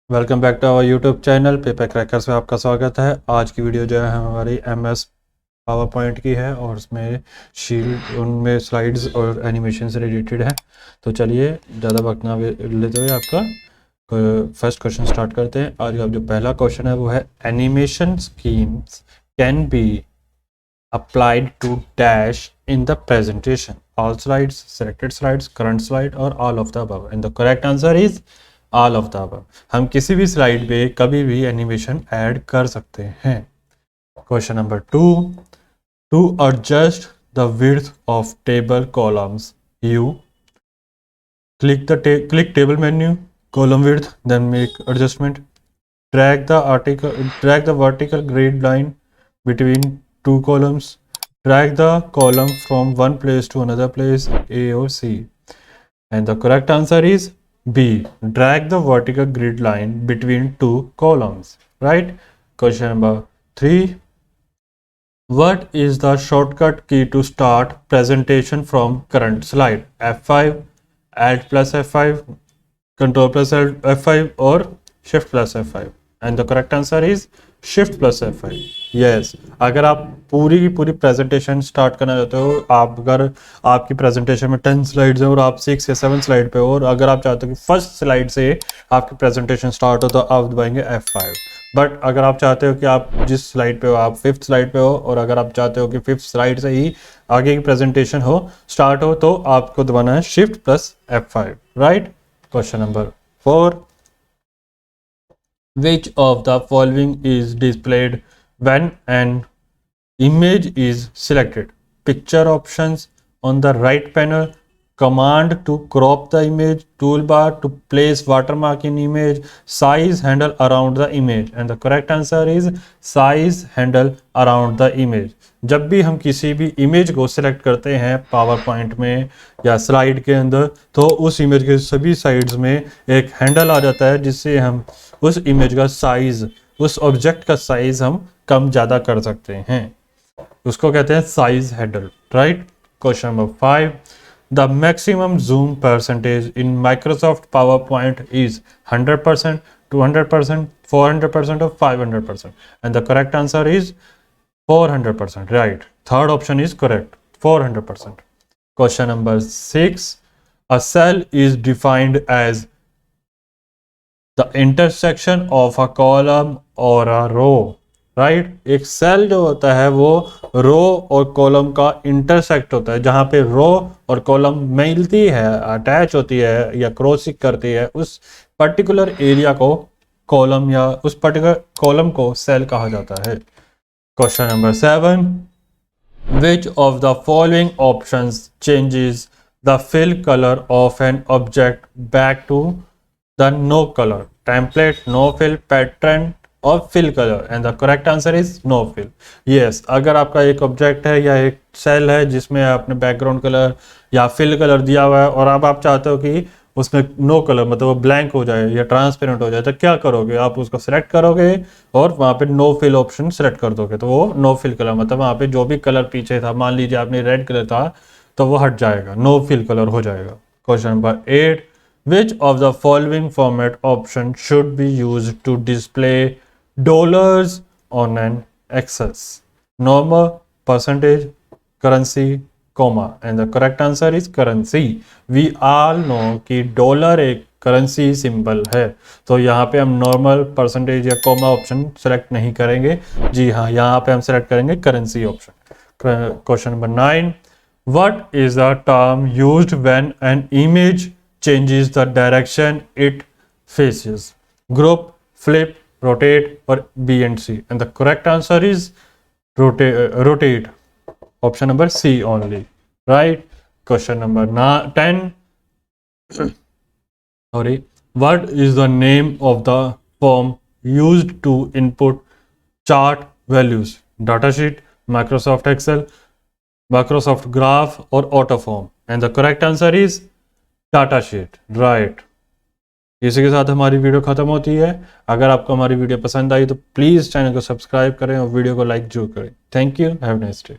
Welcome back to our YouTube channel paper crackers में आपका स्वागत है। आज की वीडियो जो है हमारी एमएस पावर पॉइंट की है और उसमें शीट उनमें स्लाइड्स और एनिमेशन से रिलेटेड है। तो चलिए ज़्यादा वक्त ना लेते हुए आपका फर्स्ट क्वेश्चन स्टार्ट करते हैं। आज का जो पहला क्वेश्चन है वो है animation schemes can be applied to dash in the presentation, all slides, selected slides, current slide or all of the above, and the correct answer is all of the above। हम किसी भी slide पे कभी भी animation add कर सकते हैं। Question number 2, to adjust the width of table columns you click table menu, column width, then make adjustment, drag the vertical grid line between two columns, drag the column from one place to another place, A or C, and the correct answer is B, drag the vertical grid line between two columns, right? Question number 3, what is the shortcut key to start presentation from current slide? F5, Alt plus F5, Control plus F5 or Shift plus F5, and the correct answer is Shift plus F5। yes, अगर आप पूरी की पूरी presentation start करना चाहते हो, आप अगर आपकी प्रेजेंटेशन में 10 स्लाइड्स है और आप 6 या 7 स्लाइड पे हो और अगर आप चाहते हो कि फर्स्ट स्लाइड से आपकी प्रेजेंटेशन स्टार्ट हो तो आप दबाएंगे F5। बट अगर आप चाहते हो कि आप जिस स्लाइड पे हो आप 5th स्लाइड पे हो और अगर आप चाहते हो कि 5th स्लाइड से ही आगे की प्रेजेंटेशन हो स्टार्ट हो तो आपको दबाना है Shift plus F5, right? Question number 4, which of the following is displayed when an image is selected? Picture options on the right panel, command to crop the image, toolbar to place watermark in image, size handle around the image, and the correct answer is size handle around the image। जब भी हम किसी भी image को select करते हैं power point में या स्लाइड के अंदर तो उस इमेज के सभी साइड्स में एक हैंडल आ जाता है जिससे हम उस इमेज का साइज, उस ऑब्जेक्ट का साइज हम कम ज़्यादा कर सकते हैं, उसको कहते हैं size handle, right? Question number 5, the maximum zoom percentage in Microsoft power point is 100%, 200%, 400% और 500%, and the correct answer is 400%, right? Third option is correct, 400%। Question number 6, a cell is defined as the intersection of a column or a row, right? एक cell जो होता है वो रो और column का intersect होता है, जहां पे रो और कॉलम मिलती है, अटैच होती है या क्रॉसिंग करती है, उस पर्टिकुलर एरिया को कॉलम या उस पर्टिकुलर कॉलम को सेल कहा जाता है। Question number 7, which of the following options changes the fill color of an object back to the no color? Template, no fill, pattern और fill color, and the correct answer is no fill। yes, अगर आपका एक object है या एक cell है जिसमें आपने बैकग्राउंड कलर या फिल कलर दिया हुआ है और अब आप चाहते हो कि उसमें नो कलर मतलब वो ब्लैंक हो जाए या ट्रांसपेरेंट हो जाए तो क्या करोगे? आप उसको सिलेक्ट करोगे और वहाँ पे नो फिल ऑप्शन सेलेक्ट कर दोगे तो वो नो फिल कलर मतलब वहाँ पे जो भी कलर पीछे था, मान लीजिए आपने रेड कलर था तो वो हट जाएगा, नो फिल कलर हो जाएगा। Question number 8, which of the following format option should be use to display dollars on an axis? Normal, percentage, currency, comma, and the correct answer is currency. We all know कि dollar एक currency symbol है तो यहाँ पे हम normal, percentage या comma option select नहीं करेंगे। जी हाँ, यहाँ पे हम सेलेक्ट करेंगे currency option. Question number 9, what is the term used when an image changes the direction it faces? Group, flip, rotate और B and C, and the correct answer is rotate, option number C only, right? Question number 10, sorry, what is the name of the form used to input chart values? Datasheet, Microsoft Excel, Microsoft Graph or AutoForm, and the correct answer is Datasheet, right? इसी के साथ हमारी video खत्म होती है। अगर आपको हमारी वीडियो पसंद आई तो प्लीज़ चैनल को सब्सक्राइब करें और वीडियो को लाइक जरूर करें। Thank you, have a nice day.